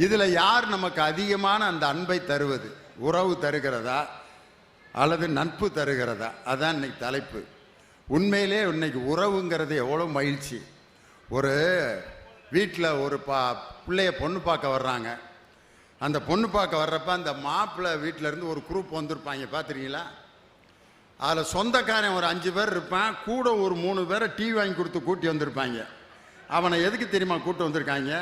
இதில் யார் நமக்கு அதிகமான அந்த அன்பை தருவது? உறவு தருகிறதா அல்லது நட்பு தருகிறதா? அதான் இன்னைக்கு தலைப்பு. உண்மையிலே இன்னைக்கு உறவுங்கிறது எவ்வளோ மகிழ்ச்சி. ஒரு வீட்டில் ஒரு பிள்ளைய பொண்ணு பார்க்க வர்றாங்க. அந்த பொண்ணு பார்க்க வர்றப்ப அந்த மாப்பிள்ளை வீட்டிலேருந்து ஒரு குரூப் வந்திருப்பாங்க, பார்த்துருக்கீங்களா? அதில் சொந்தக்காரன் ஒரு 5 பேர் இருப்பான், கூட ஒரு 3 பேரை டீ வாங்கி கொடுத்து கூட்டி வந்திருப்பாங்க. அவனை எதுக்கு தெரியுமா கூட்டி வந்திருக்காங்க?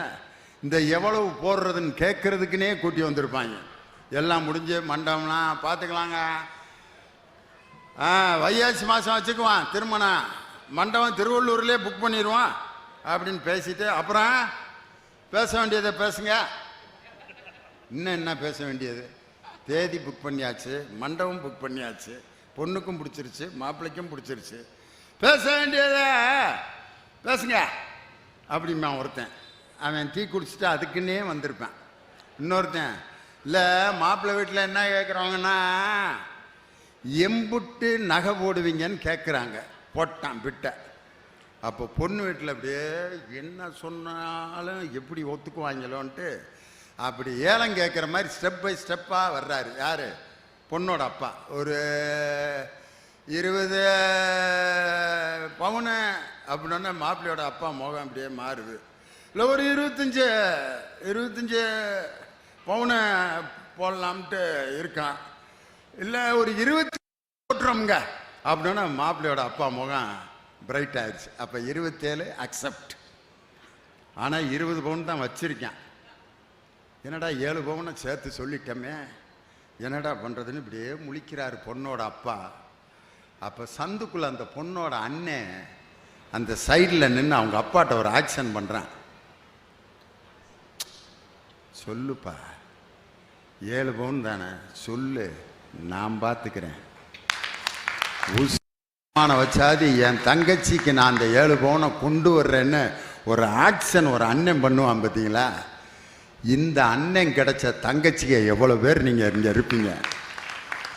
இந்த எவ்வளவு போடுறதுன்னு கேட்கறதுக்குன்னே கூட்டி வந்திருப்பாங்க. எல்லாம் முடிஞ்சு மண்டபம்லாம் பார்த்துக்கலாங்க, வைகாசி மாதம் வச்சுக்குவான், திருமணம் மண்டபம் திருவள்ளூர்லேயே புக் பண்ணிடுவான் அப்படின்னு பேசிட்டு, அப்புறம் பேச வேண்டியதை பேசுங்க. இன்னும் என்ன பேச வேண்டியது? தேதி புக் பண்ணியாச்சு, மண்டபம் புக் பண்ணியாச்சு, பொண்ணுக்கும் பிடிச்சிருச்சு, மாப்பிள்ளைக்கும் பிடிச்சிருச்சு, பேச வேண்டியத பேசுங்க அப்படிமா ஒருத்தன். அவன் டீ குடிச்சிட்டு அதுக்குன்னே வந்திருப்பான். இன்னொருத்தன், இல்லை மாப்பிள்ளை வீட்டில் என்ன கேட்குறாங்கன்னா, எம்புட்டு நகை போடுவீங்கன்னு கேட்குறாங்க. போட்டான் பிட்ட. அப்போ பொண்ணு வீட்டில் அப்படியே என்ன சொன்னாலும் எப்படி ஒத்துக்குவாங்களோன்ட்டு அப்படி ஏலம் கேட்குற மாதிரி ஸ்டெப் பை ஸ்டெப்பாக வர்றாரு. யார்? பொண்ணோட அப்பா. ஒரு 20 பவுனு அப்படின்னா மாப்பிள்ளையோட அப்பா முகம் அப்படியே மாறுது. இல்லை ஒரு 25 பவுனை போடலாம்ட்டு இருக்கான். இல்லை ஒரு 20 போட்டுறோம்ங்க அப்படின்னா மாப்பிள்ளையோட அப்பா முகம் பிரைட் ஆயிடுச்சு. அப்போ 27 அக்செப்ட். ஆனால் 20 பவுன் தான் வச்சிருக்கேன். என்னடா 7 பவுனை சேர்த்து சொல்லிட்டோமே, என்னடா பண்ணுறதுன்னு இப்படியே முழிக்கிறாரு பொண்ணோட அப்பா. அப்போ சந்துக்குள்ள அந்த பொண்ணோட அண்ணன் அந்த சைடில் நின்று அவங்க அப்பாட்ட ஒரு ஆக்ஷன் பண்ணுறான். சொல்லுப்பா, 7 பவுன் தானே, சொல்லு, நான் பார்த்துக்கிறேன். வச்சாது என் தங்கச்சிக்கு நான் அந்த 7 பவுனை கொண்டு வர்றேன்னு ஒரு ஆக்ஷன் ஒரு அண்ணன் பண்ணுவான் பார்த்தீங்களா? இந்த அண்ணன் கிடைச்ச தங்கச்சிக்கு எவ்வளோ பேர் நீங்கள் இங்கே இருப்பீங்க?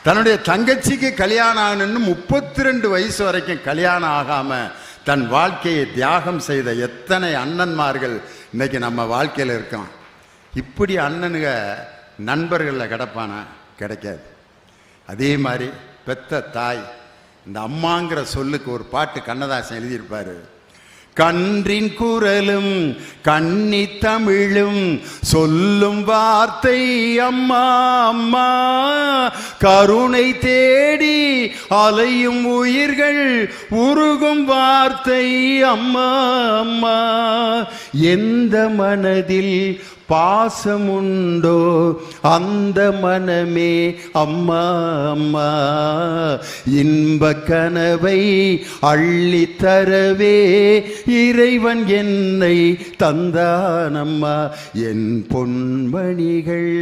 தன்னுடைய தங்கச்சிக்கு கல்யாணம் ஆகணுன்னு 32 வயசு வரைக்கும் கல்யாணம் ஆகாமல் தன் வாழ்க்கையை தியாகம் செய்த எத்தனை அண்ணன்மார்கள் இன்னைக்கு நம்ம வாழ்க்கையில் இருக்கோம். இப்படி அண்ணனுங்க நண்பர்களில் கிடப்பானா? கிடைக்காது. அதே மாதிரி பெத்த தாய், இந்த அம்மாங்கிற சொல்லுக்கு ஒரு பாட்டு கண்ணதாசன் எழுதியிருப்பாரு. கன்றின் குரலும் கன்னி தமிழும் சொல்லும் வார்த்தை அம்மா அம்மா, கருணை தேடி அலையும் உயிர்கள் உருகும் வார்த்தை அம்மா அம்மா. எந்த மனதில் பாசமுண்டோ அந்த மனமே அம்மா அம்மா. இன்ப கனவை அள்ளி தரவே இறைவன் என்னை தந்தானம்மா. என் பொன்மணிகள்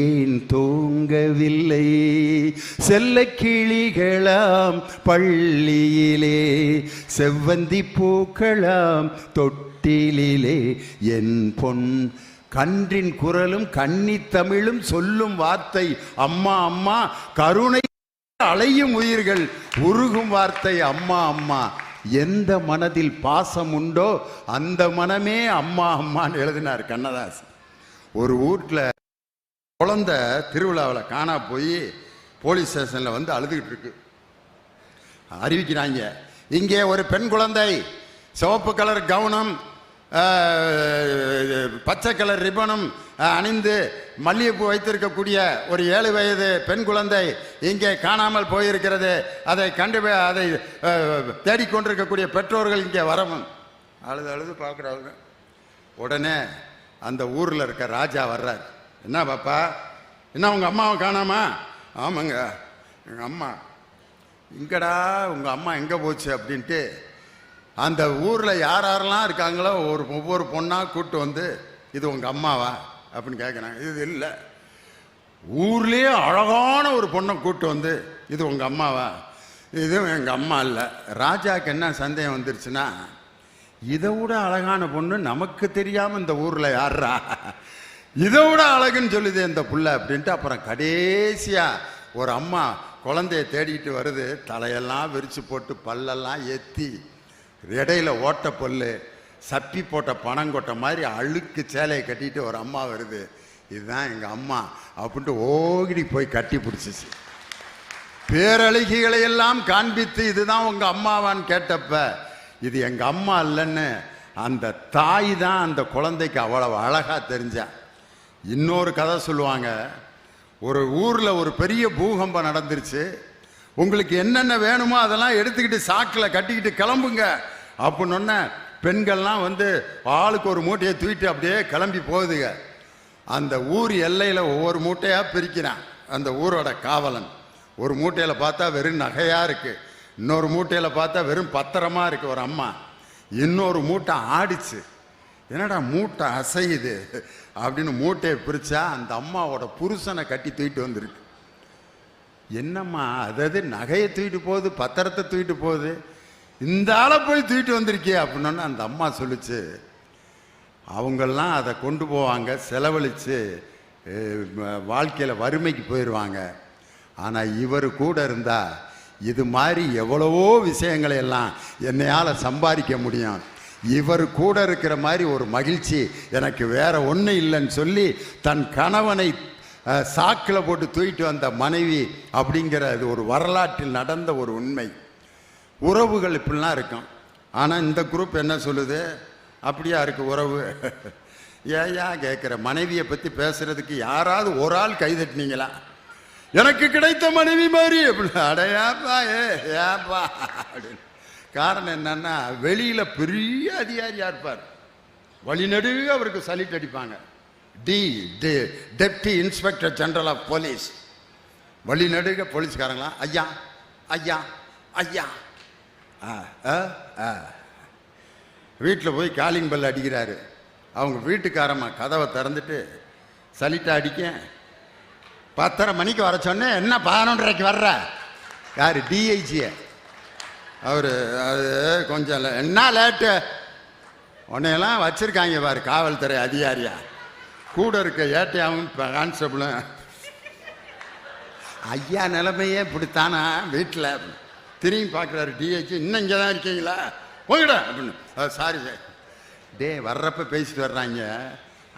ஏன் தூங்கவில்லை? செல்ல கிளிகளாம் பள்ளியிலே, செவ்வந்தி பூக்களாம் தொட்டிலே, என் பொன். கன்றின் குரலும் கன்னி தமிழும் சொல்லும் வார்த்தை அம்மா அம்மா, கருணை அலையும் உயிர்கள் உருகும் வார்த்தை அம்மா அம்மா. எந்த மனதில் பாசம் உண்டோ அந்த மனமே அம்மா அம்மான்னு எழுதினார் கண்ணதாசன். ஒரு வீட்டில் குழந்தை திருவிழாவில் காணா போய் போலீஸ் ஸ்டேஷனில் வந்து அழுதுகிட்டு இருக்கு. அறிவிக்கிறாங்க, இங்கே ஒரு பெண் குழந்தை சிவப்பு கலர் கவுனம் பச்சை கலர் ரிப்பனும் அணிந்து மல்லிகைப்பூ வைத்திருக்கக்கூடிய ஒரு 7 வயது பெண் குழந்தை இங்கே காணாமல் போயிருக்கிறது. அதை அதை தேடிக்கொண்டிருக்கக்கூடிய பெற்றோர்கள் இங்கே வரவும். அழுது பார்க்குறாங்க. உடனே அந்த ஊரில் இருக்க ராஜா வர்றார். என்ன பாப்பா, என்ன உங்கள் அம்மாவை காணாமா? ஆமாங்க, எங்கள் அம்மா. இங்கடா உங்கள் அம்மா எங்கே போச்சு அப்படின்ட்டு அந்த ஊரில் யாரெல்லாம் இருக்காங்களோ ஒவ்வொரு பொண்ணாக கூப்பிட்டு வந்து, இது உங்கள் அம்மாவா அப்படின்னு கேட்குறாங்க. இது இல்லை. ஊர்லேயே அழகான ஒரு பொண்ணை கூப்பிட்டு வந்து, இது உங்கள் அம்மாவா? இதுவும் எங்கள் அம்மா இல்லை. ராஜாவுக்கு என்ன சந்தேகம் வந்துருச்சுன்னா, இதை விட அழகான பொண்ணு நமக்கு தெரியாமல் இந்த ஊரில் யாரா, இதை விட அழகுன்னு சொல்லுது இந்த புள்ள அப்படின்ட்டு. அப்புறம் கடைசியாக ஒரு அம்மா குழந்தைய தேடிட்டு வருது. தலையெல்லாம் விரித்து போட்டு பல்லெல்லாம் ஏற்றி இடையில ஓட்ட பல்லு, சப்பி போட்ட பணங்கொட்டை மாதிரி அழுக்கு சேலையை கட்டிட்டு ஒரு அம்மா வருது, இதுதான் எங்கள் அம்மா அப்படின்ட்டு ஓடி போய் கட்டி பிடிச்சிச்சு. பேரழகிகளை எல்லாம் காண்பித்து இதுதான் உங்கள் அம்மாவான்னு கேட்டப்ப இது எங்கள் அம்மா இல்லைன்னு அந்த தாய் தான் அந்த குழந்தைக்கு அவ்வளவு அழகாக தெரிஞ்சா. இன்னொரு கதை சொல்லுவாங்க, ஒரு ஊரில் ஒரு பெரிய பூகம்பம் நடந்துருச்சு, உங்களுக்கு என்னென்ன வேணுமோ அதெல்லாம் எடுத்துக்கிட்டு சாக்கில் கட்டிக்கிட்டு கிளம்புங்க அப்படின்னு பெண்கள்லாம் வந்து ஆளுக்கு ஒரு மூட்டையை தூக்கிட்டு அப்படியே கிளம்பி போகுதுங்க. அந்த ஊர் எல்லையில் ஒவ்வொரு மூட்டையாக பிரிக்கிறான் அந்த ஊரோட காவலன். ஒரு மூட்டையில் பார்த்தா வெறும் நகையாக இருக்குது, இன்னொரு மூட்டையில் பார்த்தா வெறும் பத்திரமா இருக்குது ஒரு அம்மா, இன்னொரு மூட்டை ஆடிச்சு. என்னடா மூட்டை அசையுது அப்படின்னு மூட்டையை பிரித்தா அந்த அம்மாவோட புருஷனை கட்டி தூக்கிட்டு வந்துருக்கு. என்னம்மா அதாவது நகையை தூக்கிட்டு போகுது, பத்திரத்தை தூக்கிட்டு போகுது, இந்த ஆளை போய் தூக்கிட்டு வந்திருக்கே அப்படின்னோன்னு அந்த அம்மா சொல்லிச்சு, அவங்கெல்லாம் அதை கொண்டு போவாங்க செலவழித்து வாழ்க்கையில் வறுமைக்கு போயிடுவாங்க, ஆனால் இவர் கூட இருந்தால் இது மாதிரி எவ்வளவோ விஷயங்களை எல்லாம் என்னையால் சம்பாதிக்க முடியும், இவர் கூட இருக்கிற மாதிரி ஒரு மகிழ்ச்சி எனக்கு வேற ஒன்றும் இல்லைன்னு சொல்லி தன் கணவனை சாக்கில் போட்டு தூக்கிட்டு வந்த மனைவி அப்படிங்கிற இது ஒரு வரலாற்றில் நடந்த ஒரு உண்மை. உறவுகள் இப்படிலாம் இருக்கும். ஆனால் இந்த குரூப் என்ன சொல்லுது, அப்படியா இருக்கு உறவு? ஏயா கேட்குற, மனைவியை பற்றி பேசுறதுக்கு யாராவது ஒரு ஆள் கைதட்டினீங்களா? எனக்கு கிடைத்த மனைவி மாதிரி அப்படின்னு அடையாப்பா ஏப்பா அப்படின்னு. காரணம் என்னன்னா வெளியில் பெரிய அதிகாரியாக இருப்பார், வழிநடுக அவருக்கு சலிட் அடிப்பாங்க, deputy inspector general of police, வழிநடுக போலீஸ்காரங்களாம் ஐயா ஐயா ஐயா. வீட்டில் போய் காலிங் பெல் அடிக்கிறாரு, அவங்க வீட்டுக்காரம்மா கதவை திறந்துட்டு சலிட்டா அடிக்க 10:30 மணிக்கு வர சொன்னேன், என்ன 11:30க்கு வர்ற? யார்? டிஐஜியை. அவர் அது கொஞ்சம் என்ன லேட்டு, உன்னையெல்லாம் வச்சுருக்காங்க பாரு காவல்துறை அதிகாரியா, கூட இருக்க ஏட்டையாவும் கான்ஸ்டபிளும். ஐயா நிலைமையே இப்படித்தானா வீட்டில்? திரும்பி பார்க்குறாரு டிஐஜி, இன்னும் இங்கே தான் இருக்கீங்களா, போயிட அப்படின்னு. சாரி சார், டே வர்றப்ப பேசிட்டு வர்றாங்க,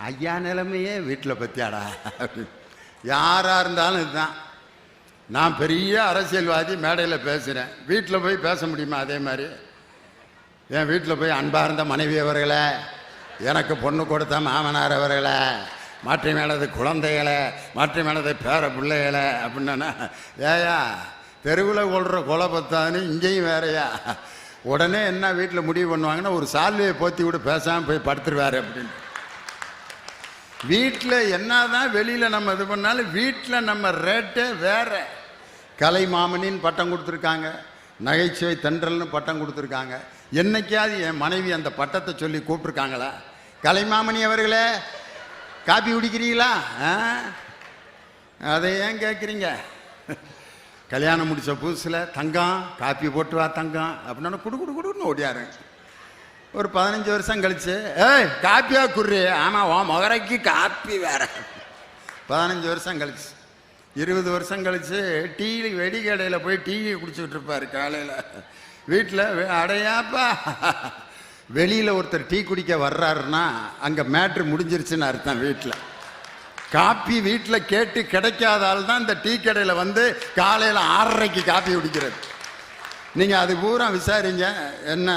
ஐயா நிலைமையே வீட்டில் பற்றியாடா அப்படின்னு. யாராக இருந்தாலும் இதுதான். நான் பெரிய அரசியல்வாதி, மேடையில் பேசுகிறேன், வீட்டில் போய் பேச முடியுமா? அதே மாதிரி என் வீட்டில் போய் அன்பார்ந்த மனைவி அவர்களை, எனக்கு பொண்ணு கொடுத்த மாமனார் அவர்களை, மாற்றி மேலது குழந்தைகளை, மாற்றி மேலது பேர பிள்ளைகளை அப்படின்னா, ஏயா தெருவில் கொள்கிற கொலை பத்தான்னு இங்கேயும் வேறையா? உடனே என்ன வீட்டில் முடிவு பண்ணுவாங்கன்னா, ஒரு சால்வையை போத்தி விட பேசாமல் போய் படுத்துருவார் அப்படின்னு. வீட்டில் என்னதான் வெளியில் நம்ம இது பண்ணாலும் வீட்டில் நம்ம ரேட்டே வேற. கலைமாமனின்னு பட்டம் கொடுத்துருக்காங்க, நகைச்சுவை தென்றல்னு பட்டம் கொடுத்துருக்காங்க. என்னைக்காவது என் மனைவி அந்த பட்டத்தை சொல்லி கூப்பிட்ருக்காங்களா? கலைமாமணி அவர்களே காப்பி குடிக்கிறீங்களா? அதை ஏன் கேட்குறீங்க? கல்யாணம் முடித்த புதுசில் தங்கம் காப்பி போட்டு வா தங்கம் அப்படின்னா குடு குடு குடுன்னு ஓடியாரு. ஒரு 15 வருஷம் கழிச்சு, ஏய் காப்பியா குர்ரு, ஆமாம் உன் முகரைக்கு காப்பி வேற. 15 வருஷம் கழிச்சு, 20 வருஷம் கழிச்சு டீ வெடிக்கடையில் போய் டீ குடிச்சுக்கிட்டு இருப்பார் காலையில். வீட்டில் அடையாப்பா, வெளியில் ஒருத்தர் டீ குடிக்க வர்றாருன்னா அங்கே மேட்ரு முடிஞ்சிருச்சுன்னு அர்த்தம். வீட்டில் காப்பி வீட்டில் கேட்டு கிடைக்காதால் தான் இந்த டீ கடையில் வந்து காலையில் 6:30க்கு காப்பி குடிக்கிறது. நீங்கள் அது பூரா விசாரிங்க. என்ன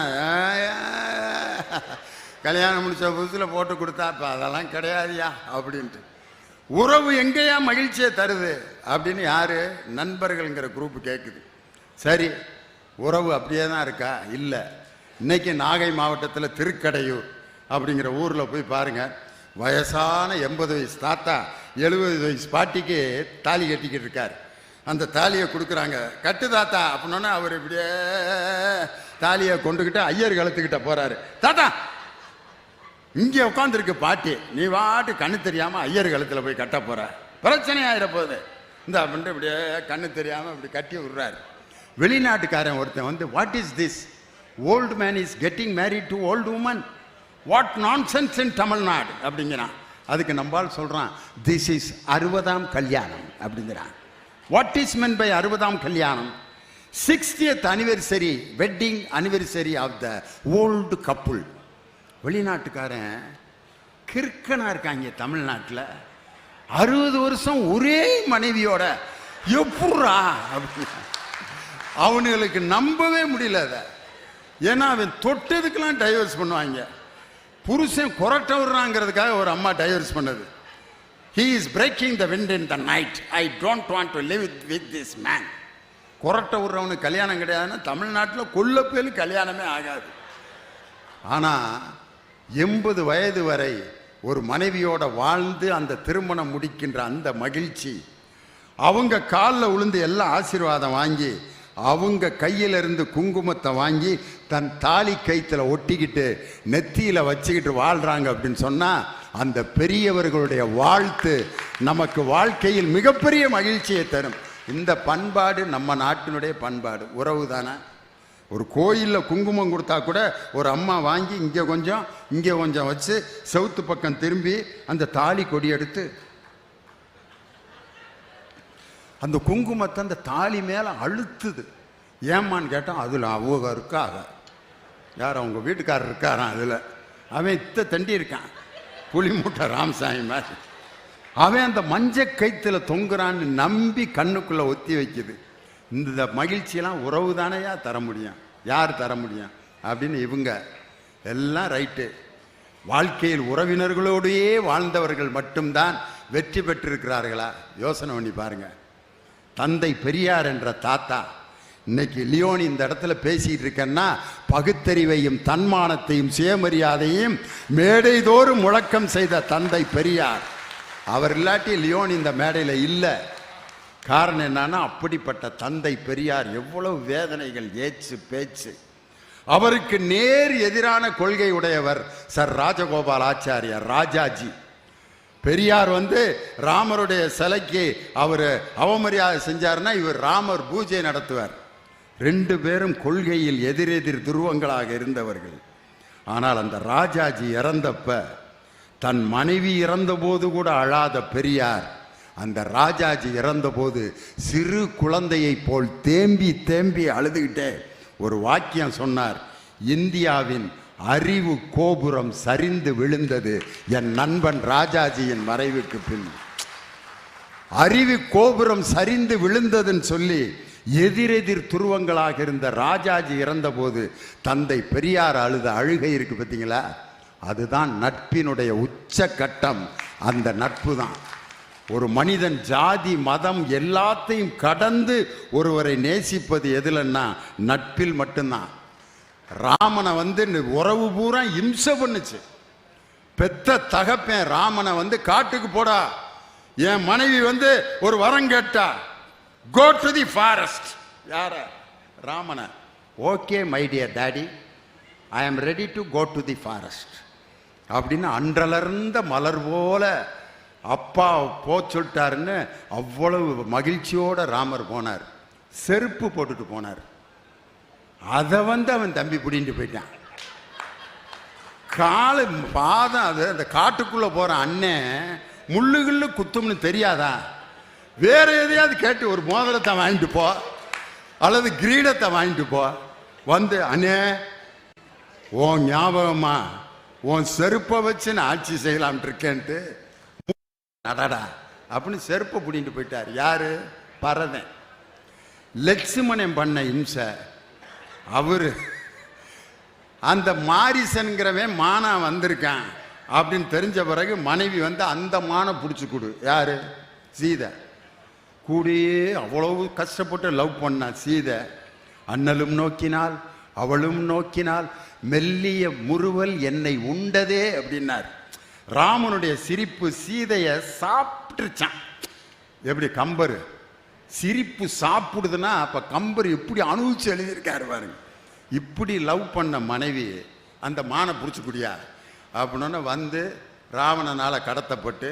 கல்யாணம் முடிச்ச புதுசில் போட்டு கொடுத்தா இப்போ அதெல்லாம் கிடையாதுயா அப்படின்ட்டு. உறவு எங்கேயா மகிழ்ச்சியை தருது அப்படின்னு யார்? நண்பர்கள்ங்கிற குரூப்பு கேட்குது. சரி, உறவு அப்படியே தான் இருக்கா? இல்லை. இன்னைக்கு நாகை மாவட்டத்தில் திருக்கடையூர் அப்படிங்கிற ஊரில் போய் பாருங்கள், வயசான 80 வயசு தாத்தா 70 வயசு பாட்டிக்கு தாலி கட்டிக்கிட்டு இருக்கார். அந்த தாலியை கொடுக்குறாங்க, கட்டு தாத்தா அப்படின்னா அவர் இப்படியே தாலியை கொண்டுக்கிட்டு ஐயர் கழுத்துக்கிட்ட போகிறாரு. தாத்தா இங்கே உட்காந்துருக்கு பாட்டி, நீ வாட்டு கண்ணு தெரியாமல் ஐயர் கழுத்தில் போய் கட்ட போகிற, பிரச்சனை ஆகிட போகுது இந்த அப்படின்ட்டு இப்படியே கண்ணு தெரியாமல் இப்படி கட்டி விடுறாரு. வெளிநாட்டுக்காரன் ஒருத்தன் வந்து, what is this, old man is getting married to old woman, what nonsense in Tamil Nadu அப்படிங்கிறான். அதுக்கு நம்பால் சொல்கிறான், திஸ் இஸ் 60ஆம் கல்யாணம் அப்படிங்கிறான். வாட் இஸ் மென் பை 60ஆம் கல்யாணம்? 60th anniversary, wedding anniversary of the old couple. வெளிநாட்டுக்காரன் கிறுக்கனா இருக்காங்க. தமிழ்நாட்டில் 60 வருஷம் ஒரே மனைவியோட எப்படா அப்படின்னு அவனுங்களுக்கு நம்பவே முடியல அதை. ஏன்னா அவன் தொட்டதுக்கெல்லாம் டைவர்ஸ் பண்ணுவாங்க. புருஷன் கொரட்ட விடுறாங்கிறதுக்காக ஒரு அம்மா டைவர்ஸ் பண்ணது. He is breaking the wind in the night. I don't want to live with this man. கொரட்ட விடுறவனுக்கு கல்யாணம் கிடையாதுன்னா தமிழ்நாட்டில் கொல்லப்பேலு கல்யாணமே ஆகாது. ஆனால் 80 வயது வரை ஒரு மனைவியோட வாழ்ந்து அந்த திருமணம் முடிக்கின்ற அந்த மகிழ்ச்சி, அவங்க காலில் விழுந்து எல்லாம் ஆசீர்வாதம் வாங்கி அவங்க கையிலிருந்து குங்குமத்தை வாங்கி தன் தாலி கைத்தில் ஒட்டிக்கிட்டு நெத்தியில் வச்சுக்கிட்டு வாழ்கிறாங்க அப்படின்னு சொன்னால் அந்த பெரியவர்களுடைய வாழ்த்து நமக்கு வாழ்க்கையில் மிகப்பெரிய மகிழ்ச்சியை தரும். இந்த பண்பாடு நம்ம நாட்டினுடைய பண்பாடு. உறவு தானே. ஒரு கோயிலில் குங்குமம் கொடுத்தா கூட ஒரு அம்மா வாங்கி இங்கே கொஞ்சம் வச்சு செவுத்து பக்கம் திரும்பி அந்த தாலி கொடி எடுத்து அந்த குங்குமத்தை அந்த தாலி மேலே அழுத்துது. ஏம்மான்னு கேட்டால் அதில் அவங்க இருக்காக. யார் அவங்க வீட்டுக்காரர் இருக்காரான். அதில் அவன் தண்டி இருக்கான், புளி மூட்டை ராமசாமி மாதிரி. அவன் அந்த மஞ்ச கைத்தில் தொங்குறான்னு நம்பி கண்ணுக்குள்ளே ஒத்தி வைக்குது. இந்த மகிழ்ச்சியெல்லாம் உறவு தானையா தர முடியும், யார் தர முடியும் அப்படின்னு இவங்க எல்லாம் ரைட்டு. வாழ்க்கையில் உறவினர்களோடையே வாழ்ந்தவர்கள் மட்டும்தான் வெற்றி பெற்றிருக்கிறார்களா? யோசனை பண்ணி பாருங்க. தந்தை பெரியார் என்ற தாத்தா இன்னைக்கு லியோனி இந்த இடத்துல பேசிட்டு இருக்கேன்னா பகுத்தறிவையும் தன்மானத்தையும் சுயமரியாதையும் மேடைதோறும் முழக்கம் செய்த தந்தை பெரியார். அவர் இல்லாட்டி லியோனி இந்த மேடையில் இல்லை. காரணம் என்னன்னா அப்படிப்பட்ட தந்தை பெரியார் எவ்வளவு வேதனைகள், ஏச்சு பேச்சு. அவருக்கு நேர் எதிரான கொள்கை உடையவர் சர் ராஜகோபால் ஆச்சாரியார், ராஜாஜி. பெரியார் ராமருடைய சிலைக்கு அவர் அவமரியாதை செஞ்சார்னா இவர் ராமர் பூஜை நடத்துவார். 2 பேரும் கொள்கையில் எதிரெதிர் துருவங்களாக இருந்தவர்கள். ஆனால் அந்த ராஜாஜி இறந்தப்ப தன் மனைவி இறந்தபோது கூட அழாத பெரியார் அந்த ராஜாஜி இறந்தபோது சிறு குழந்தையை போல் தேம்பி தேம்பி அழுதுகிட்டே ஒரு வாக்கியம் சொன்னார். இந்தியாவின் அறிவு கோபுரம் சரிந்து விழுந்தது என் நண்பன் ராஜாஜியின் மறைவுக்கு பின். அறிவு கோபுரம் சரிந்து விழுந்ததுன்னு சொல்லி எதிரெதிர் துருவங்களாக இருந்த ராஜாஜி இறந்தபோது தந்தை பெரியார் அழுத அழுகை இருக்கு பார்த்தீங்களா? அதுதான் நட்பினுடைய உச்ச கட்டம். அந்த நட்பு தான் ஒரு மனிதன் ஜாதி மதம் எல்லாத்தையும் கடந்து ஒருவரை நேசிப்பது எதுலன்னா நட்பில் மட்டும்தான். ராமனை உறவு பூரா இம்சை பண்ணுச்சு. பெத்த தகப்பன் ராமனை காட்டுக்கு போடா, என் மனைவி ஒரு வரம் கேட்டா, கோ டு தி ஃபாரஸ்ட். யார? ராமனை. Okay my dear daddy, I am ready to go to the forest அப்படின்னு அன்றலர்ந்த மலர் போல அப்பா சொல்லிட்டாருன்னு அவ்வளவு மகிழ்ச்சியோட ராமர் போனார். செருப்பு போட்டுட்டு போனார். அதை அவன் தம்பி பிடிட்டு போயிட்டான். காலு பாதம் அது அந்த காட்டுக்குள்ள போற அண்ணன் முள்ளுகுள்ளு குத்தும்னு தெரியாதா? வேற எதையாவது கேட்டு ஒரு மோதிரத்தை வாங்கிட்டு போ அல்லது கிரீடத்தை வாங்கிட்டு போ. அண்ணே உன் ஞாபகமா உன் செருப்பை வச்சு நான் ஆட்சி செய்யலாம் இருக்கேன்ட்டு நடடா அப்படின்னு செருப்பை பிடிட்டு போயிட்டார். யாரு? பரதன். லட்சுமணன் பண்ண இம்சை. அவரு அந்த மாரிசன்கிறவன் மானா வந்திருக்கான் அப்படின்னு தெரிஞ்ச பிறகு மனைவி அந்த மானை பிடிச்சி கொடு. யாரு? சீதை. கூடியே அவ்வளவு கஷ்டப்பட்டு லவ் பண்ணா சீதை. அண்ணலும் நோக்கினாள் அவளும் நோக்கினாள், மெல்லிய முறுவல் என்னை உண்டதே அப்படின்னார். ராமனுடைய சிரிப்பு சீதைய சாப்பிட்டுச்சான். எப்படி கம்பர் சிரிப்பு சாப்பிடுதுன்னா அப்ப கம்பர் எப்படி அனுபவிச்சு எழுதியிருக்காரு பாருங்க. இப்படி லவ் பண்ண மனைவி அந்த மானை பிடிச்சிக்கூடியா அப்படின்னு ராவணனால கடத்தப்பட்டு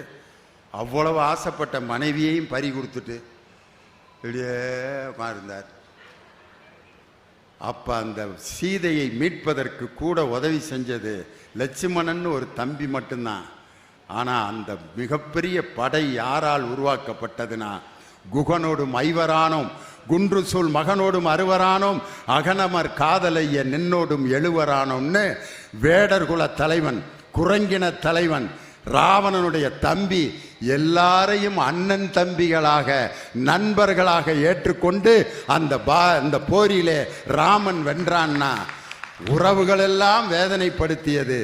அவ்வளவு ஆசைப்பட்ட மனைவியையும் பறி கொடுத்துட்டு இப்படியே இருந்தார். அப்ப அந்த சீதையை மீட்பதற்கு கூட உதவி செஞ்சது லட்சுமணன் ஒரு தம்பி மட்டும்தான். ஆனா அந்த மிகப்பெரிய படை யாரால் உருவாக்கப்பட்டதுன்னா குகனோடும் ஐவரானோம் குன்று சொல் மகனோடும் அறுவரானோம் அகனமர் காதலைய நின்னோடும் எழுவரானோம்னு வேடர்குல தலைவன், குரங்கின தலைவன், ராவணனுடைய தம்பி, எல்லாரையும் அண்ணன் தம்பிகளாக நண்பர்களாக ஏற்றுக்கொண்டு அந்த போரிலே ராமன் வென்றான்னா உறவுகள் எல்லாம் வேதனைப்படுத்தியது.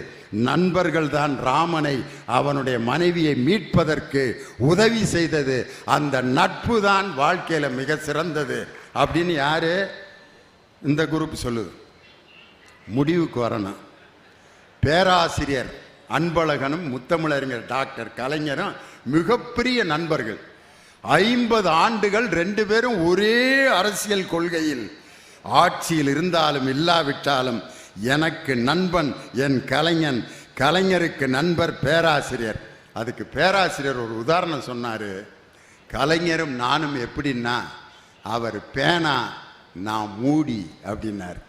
நண்பர்கள் தான் ராமனை அவனுடைய மனைவியை மீட்பதற்கு உதவி செய்தது. அந்த நட்பு தான் வாழ்க்கையில மிக சிறந்தது அப்படின்னு யாரு இந்த குரூப் சொல்லுது. முடிவுக்கு வரணும். பேராசிரியர் அன்பழகனும் முத்தமிழறிஞர் டாக்டர் கலைஞரும் மிகப்பெரிய நண்பர்கள். 50 ஆண்டுகள் 2 பேரும் ஒரே அரசியல் கொள்கையில் ஆட்சியில் இருந்தாலும் இல்லாவிட்டாலும் எனக்கு நண்பன் என் கலைஞன், கலைஞருக்கு நண்பர் பேராசிரியர். அதுக்கு பேராசிரியர் ஒரு உதாரணம் சொன்னாரு. கலைஞரும் நானும் எப்படின்னா, அவர் பேனா, நான் மூடி அப்படின்னார்.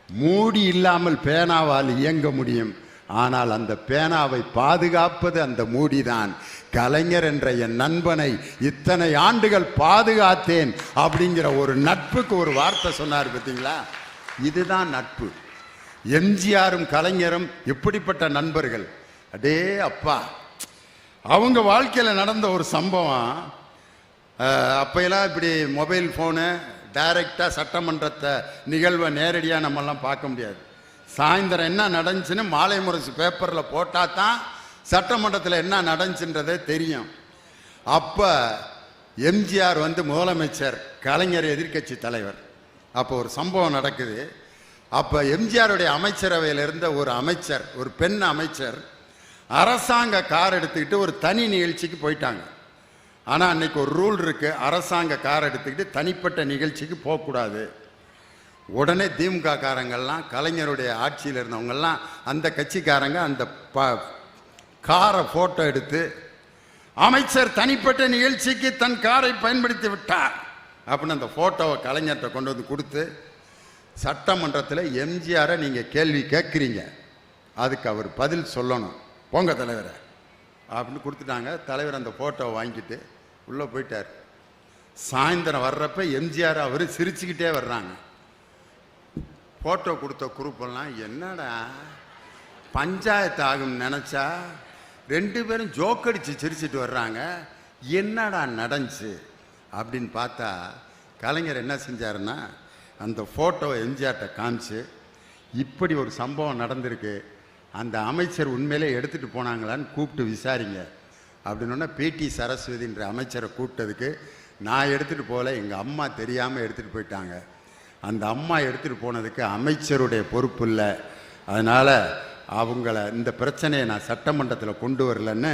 மூடி இல்லாமல் பேனாவால் இயங்க முடியும், ஆனால் அந்த பேனாவை பாதுகாப்பது அந்த மூடிதான். கலைஞர் என்ற என் நண்பனை இத்தனை ஆண்டுகள் பாதுகாத்தேன் அப்படிங்கிற ஒரு நட்புக்கு ஒரு வார்த்தை சொன்னார். பார்த்தீங்களா, இதுதான் நட்பு. எம்ஜிஆரும் கலைஞரும் எப்படிப்பட்ட நண்பர்கள். அடே அப்பா, அவங்க வாழ்க்கையில் நடந்த ஒரு சம்பவம். அப்பெல்லாம் இப்படி மொபைல் ஃபோனு டைரக்டாக சட்டமன்றத்தை நிகழ்வை நேரடியாக நம்மெல்லாம் பார்க்க முடியாது. சாயந்தரம் என்ன நடந்துச்சுன்னு மாலை முரசு பேப்பரில் போட்டால் தான் சட்டமன்றத்தில் என்ன நடந்துச்சுன்றதே தெரியும். அப்போ எம்ஜிஆர் முதலமைச்சர், கலைஞர் எதிர்க்கட்சி தலைவர். அப்போ ஒரு சம்பவம் நடக்குது. அப்போ எம்ஜிஆருடைய அமைச்சரவையில் இருந்த ஒரு அமைச்சர், ஒரு பெண் அமைச்சர், அரசாங்க கார் எடுத்துக்கிட்டு ஒரு தனி நிகழ்ச்சிக்கு போயிட்டாங்க. ஆனால் அன்னைக்கு ஒரு ரூல் இருக்கு, அரசாங்க கார் எடுத்துக்கிட்டு தனிப்பட்ட நிகழ்ச்சிக்கு போகக்கூடாது. உடனே திமுக காரங்கள்லாம், கலைஞருடைய ஆட்சியில் இருந்தவங்கெல்லாம், அந்த கட்சிக்காரங்க அந்த காரை போட்டோ எடுத்து அமைச்சர் தனிப்பட்ட நிகழ்ச்சிக்கு தன் காரை பயன்படுத்தி விட்டார் அப்படின்னு அந்த போட்டோவை கலைஞர்கிட்ட கொண்டு வந்து கொடுத்து, சட்டமன்றத்தில் எம்ஜிஆரை நீங்கள் கேள்வி கேட்குறீங்க, அதுக்கு அவர் பதில் சொல்லணும், போங்க தலைவரை அப்படின்னு கொடுத்துட்டாங்க. தலைவர் அந்த போட்டோவை வாங்கிட்டு உள்ளே போயிட்டார். சாயந்தரம் வர்றப்ப எம்ஜிஆர் அவர் சிரிச்சுக்கிட்டே வர்றாங்க. போட்டோ கொடுத்த குரூப்பெல்லாம் என்னடா பஞ்சாயத்து ஆகும் நினச்சா 2 பேரும் ஜோக்கடிச்சு சிரிச்சிட்டு வர்றாங்க, என்னடா நடந்துச்சு அப்படின்னு பார்த்தா, கலைஞர் என்ன செஞ்சாருன்னா அந்த ஃபோட்டோவை எம்ஜிஆர்கிட்ட காமிச்சு, இப்படி ஒரு சம்பவம் நடந்திருக்கு, அந்த அமைச்சர் உண்மையிலே எடுத்துகிட்டு போனாங்களான்னு கூப்பிட்டு விசாரிங்க அப்படின்னா, பிடி சரஸ்வதின்ற அமைச்சரை கூப்பிட்டதுக்கு, நான் எடுத்துகிட்டு போகல, எங்கள் அம்மா தெரியாமல் எடுத்துகிட்டு போயிட்டாங்க, அந்த அம்மா எடுத்துகிட்டு போனதுக்கு அமைச்சருடைய பொறுப்பு இல்லை, அதனால் அவங்கள இந்த பிரச்சனையை நான் சட்டமன்றத்தில் கொண்டு வரலன்னு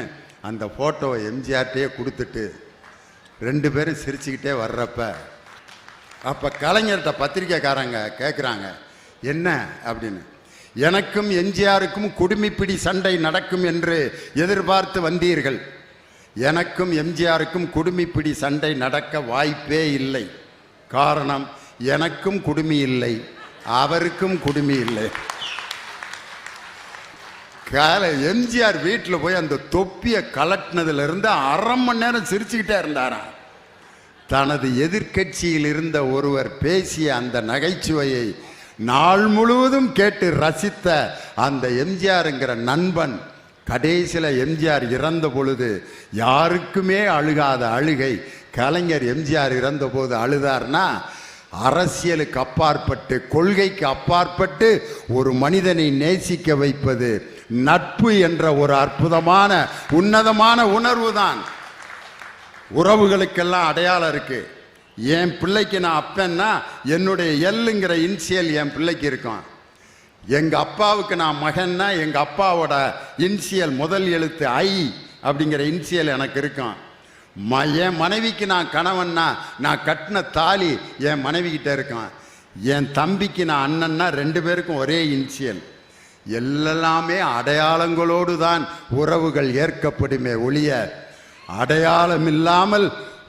அந்த ஃபோட்டோவை எம்ஜிஆர்கிட்டே கொடுத்துட்டு 2 பேரும் சிரிச்சுக்கிட்டே வர்றப்ப, அப்போ கலைஞர்கிட்ட பத்திரிக்கைக்காரங்க கேட்குறாங்க என்ன அப்படின்னு. எனக்கும் எம்ஜிஆருக்கும் குடுமிப்பிடி சண்டை நடக்கும் என்று எதிர்பார்த்து வந்தீர்கள். எனக்கும் எம்ஜிஆருக்கும் குடுமிப்பிடி சண்டை நடக்க வாய்ப்பே இல்லை. காரணம், எனக்கும் குடுமி இல்லை, அவருக்கும் குடுமி இல்லை. எம்ஜிஆர் வீட்டில் போய் அந்த தொப்பியை கலட்டினதுல இருந்து 1/2 மணி நேரம் சிரிச்சுக்கிட்டே இருந்தாராம். தனது எதிர்கட்சியில் இருந்த ஒருவர் பேசிய அந்த நகைச்சுவையை நாள் முழுவதும் கேட்டு ரசித்த அந்த எம்ஜிஆருங்கிற நண்பன் கடைசியில் எம்ஜிஆர் இறந்த பொழுது யாருக்குமே அழுகாத அழுகை கலைஞர் எம்ஜிஆர் இறந்த போது அழுதார்னா, அரசியலுக்கு அப்பாற்பட்டு, கொள்கைக்கு அப்பாற்பட்டு ஒரு மனிதனை நேசிக்க வைப்பது நட்பு என்ற ஒரு அற்புதமான உன்னதமான உணர்வு தான். உறவுகளுக்கெல்லாம் அடையாளம் இருக்கு. என் பிள்ளைக்கு நான் அப்பன்னா என்னுடைய எல்லுங்கிற இன்சியல் என் பிள்ளைக்கு இருக்கும். எங்க அப்பாவுக்கு நான் மகன்னா எங்க அப்பாவோட இன்சியல் முதல் எழுத்து ஐ அப்படிங்கிற இன்சியல் எனக்கு இருக்கும். என் மனைவிக்கு நான் கணவன்னா நான் கட்டின தாலி என் மனைவி கிட்ட இருக்கும். என் தம்பிக்கு நான் அண்ணன்னா 2 பேருக்கும் ஒரே இன்சியல். எல்லாமே அடையாளங்களோடு தான் உறவுகள் ஏற்கப்படுமே ஒழிய, அடையாளம் இல்லாமல்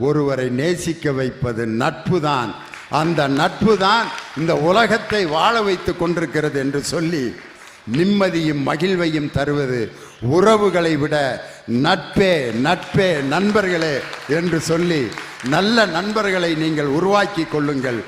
ஒருவரை நேசிக்க வைப்பது நட்பு தான். அந்த நட்பு தான் இந்த உலகத்தை வாழ வைத்து கொண்டிருக்கிறது என்று சொல்லி, நிம்மதியும் மகிழ்வையும் தருவது உறவுகளை விட நட்பே நட்பே நண்பர்களே என்று சொல்லி, நல்ல நண்பர்களை நீங்கள் உருவாக்கி கொள்ளுங்கள்.